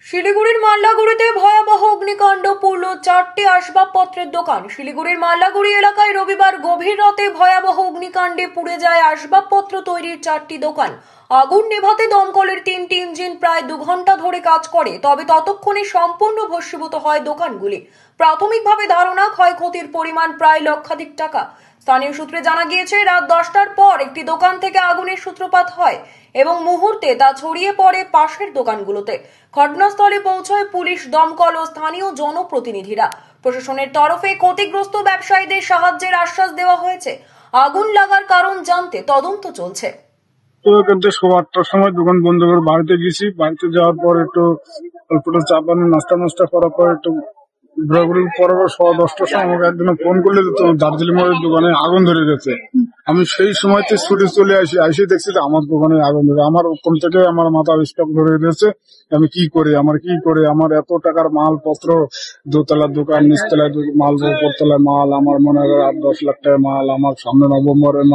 শিলিগুড়ির মাল্লাগুড়িতে ভয়াবহ অগ্নিকাণ্ড পুড়ল 4টি আসবাবপত্রের দোকান। শিলিগুড়ির মাল্লাগুড়ি এলাকায় রবিবার গভীর রাতে ভয়াবহ অগ্নিকাণ্ডে পুড়ে যায় আসবাবপত্র তৈরির 4টি দোকান। আগুন নেভাতে দমকলের 3টি ইঞ্জিন প্রায় 2 ঘন্টা ধরে কাজ করে, তবে ততক্ষণে সম্পূর্ণ ভস্মীভূত হয় দোকানগুলি। প্রাথমিকভাবে ধারণা ক্ষয়ক্ষতির পরিমাণ প্রায় লক্ষাধিক টাকা। স্থানীয় সূত্রে জানা গিয়েছে, রাত 10টার পর একটি দোকান থেকে আগুনের সূত্রপাত হয় এবং মুহূর্তে তা ছড়িয়ে পড়ে পাশের দোকানগুলোতে। ঘটনাস্থলে পৌঁছয় পুলিশ, দমকল ও স্থানীয় জনপ্রতিনিধিরা। প্রশাসনের তরফে ক্ষতিগ্রস্ত ব্যবসায়ীদের সাহায্যের আশ্বাস দেওয়া হয়েছে। আগুন লাগার কারণ জানতে তদন্ত চলছে। তো কিন্তু 8টার সময় দোকান বন্ধ করে বাড়িতে গেছি। বাড়িতে যাওয়ার পর একটু অল্প চা পানি নাস্তা করার পর একটু ঘোরাঘুরি পরের 10:15টার সময় আমাকে একদিন ফোন করলে তো দার্জিলিং এর দোকানে আগুন ধরে গেছে। আমি সেই সময়তে ছুটে চলে আসি দেখছি যে আমার দোকানে আগুন ধরে। আমার ওখান থেকে আমার মাথা স্টক ধরে গেছে। আমি কি করি আমার এত টাকার মালপত্র, দোতলার দোকান, নিচতলায় মাল, উপরতলায় মাল, আমার মনে হয় 8-10 লাখ টাকার মাল। আমার সামনে নভেম্বরের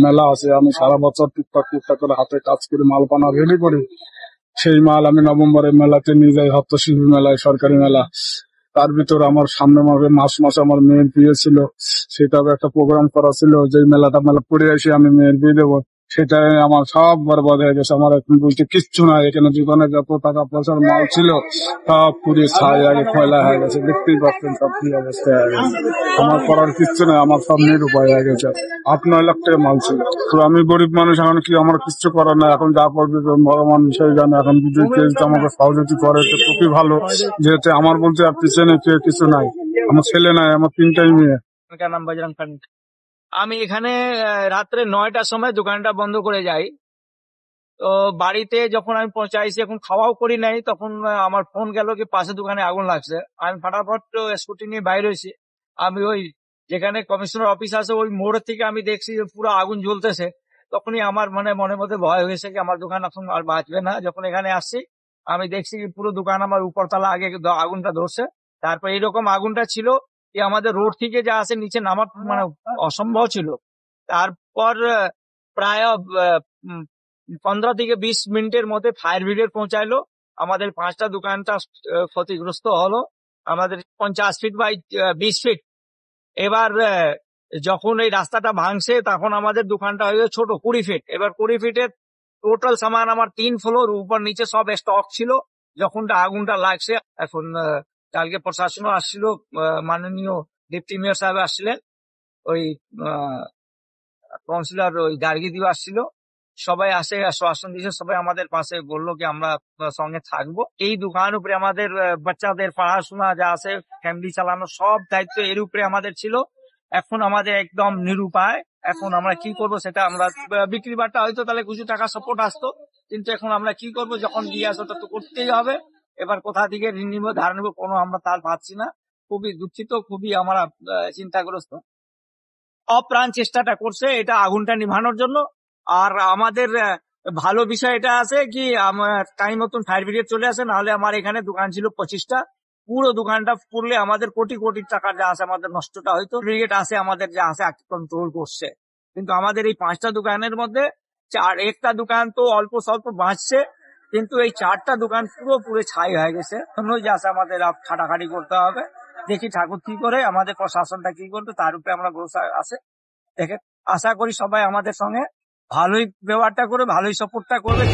মেলা আছে। আমি সারা বছর টুকটাক করে হাতে কাজ করে মাল পানা রেডি করি। সেই মাল আমি নভেম্বরের মেলাতে নিয়ে যাই, হস্তশিল্পী মেলায়, সরকারি মেলা। তার ভিতর আমার সামনে মাসে আমার মেয়ের বিয়ে ছিল, সেটাও একটা প্রোগ্রাম করা ছিল। যে মেলা পড়ে এসে আমি মেয়ের বিয়ে দেবো, সেটাই আমার সব বরবাদ হয়ে গেছে। আমার এখন বলতে কিচ্ছু নাই। এখানে দোকানে যত টাকা পয়সার মাল ছিল সব পুড়ে ছাই আগে খয়লা হয়ে গেছে। দেখতেই পাচ্ছেন সব কি অবস্থা হয়ে গেছে। আমার করার কিচ্ছু নাই, আমার সব নিরুপায় হয়ে গেছে। 8-9 লাখ টাকা মাল ছিল। তো আমি গরিব মানুষ, এখন কি আমার কিচ্ছু করার নাই। এখন যা করবে বড় মানুষ সেই জানে। এখন যদি কেউ আমাকে সহযোগিতা করে তো খুবই ভালো, যেহেতু আমার বলতে আর পিছনে কেউ কিছু নাই। আমার ছেলে নাই, আমার 3টাই মেয়ে। নাম বজরং খান। আমি এখানে রাত্রে 9টার সময় দোকানটা বন্ধ করে যাই। তো বাড়িতে যখন আমি পৌঁছাইছি, এখন খাওয়াও করি নাই, তখন আমার ফোন গেল কি পাশে দোকানে আগুন লাগছে। আমি ফটাফট স্কুটি নিয়ে বাইরে হয়েছি। আমি ওই যেখানে কমিশনার অফিস আছে ওই মোড় থেকে আমি দেখছি যে পুরো আগুন জ্বলতেছে। তখনই আমার মনের মধ্যে ভয় হয়েছে কি আমার দোকান এখন আর বাঁচবে না। যখন এখানে আসছি আমি দেখছি কি পুরো দোকান আমার উপরতলা আগে আগুনটা ধরছে। তারপর এইরকম আগুনটা ছিল যে আমাদের রোড থেকে যা আছে নিচে নামার অসম্ভব ছিল। তারপর প্রায় 15 থেকে 20 মিনিটের মধ্যে ফায়ার ব্রিগেড পৌঁছাইলো। আমাদের 5টা দোকানটা ক্ষতিগ্রস্ত হলো, আমাদের 50 ফিট বাই 20 ফিট। এবার যখন এই রাস্তাটা ভাঙছে তখন আমাদের দোকানটা হয়ে ছোট 20 ফিট। এবার 20 ফিটের টোটাল সামান আমার 3 ফ্লোর উপর নিচে সব স্টক ছিল। যখন আগুনটা লাগছে, এখন কালকে প্রশাসনও আসছিল, মাননীয় ডিপটি মেয়র সাহেব আসছিলেন, ওই কাউন্সিলর ওই গার্গী দিও আসছিল, সবাই আসে আশ্বাসন দিয়েছে। সবাই আমাদের পাশে বললো কি আমরা সঙ্গে থাকবো। এই দোকান উপরে আমাদের বাচ্চাদের পড়াশোনা যা আছে, ফ্যামিলি চালানো সব দায়িত্ব এর উপরে আমাদের ছিল। এখন আমাদের একদম নিরুপায়। এখন আমরা কি করব সেটা আমরা বিক্রি বাট্টা হয়তো তাহলে কিছু টাকা সাপোর্ট আসতো, কিন্তু এখন আমরা কি করব, যখন দিয়ে আসো তো করতেই হবে। এবার কোথা থেকে ঋণ নিব, ধার নিব, কোনো আমরা তার পাচ্ছি না। খুবই দুঃখিত, খুবই আমরা চিন্তাগ্রস্ত। অপ্রাণ চেষ্টাটা করছে এটা আগুনটা নিভানোর জন্য। আর আমাদের ভালো বিষয় এটা আছে কি আমার টাইম মতন ফায়ার ব্রিগেড চলে আসে, নাহলে আমার এখানে দোকান ছিল 25টা। পুরো দোকানটা পুড়লে আমাদের কোটি কোটি টাকা যা আছে আমাদের নষ্টটা হয়তো। ব্রিগেড আসে, আমাদের যা আছে কন্ট্রোল করছে, কিন্তু আমাদের এই 5টা দোকানের মধ্যে একটা দোকান তো অল্প স্বল্প বাঁচছে, কিন্তু এই 4টা দোকান পুরো ছাই হয়ে গেছে। যা আছে আমাদের খাটাখাটি করতে হবে। দেখি ঠাকুর কি করে, আমাদের প্রশাসনটা কি করবে তার উপরে আমরা ভরসা আছে। দেখে আশা করি সবাই আমাদের সঙ্গে ভালোই ব্যবহারটা করে, ভালোই সাপোর্টটা করবে।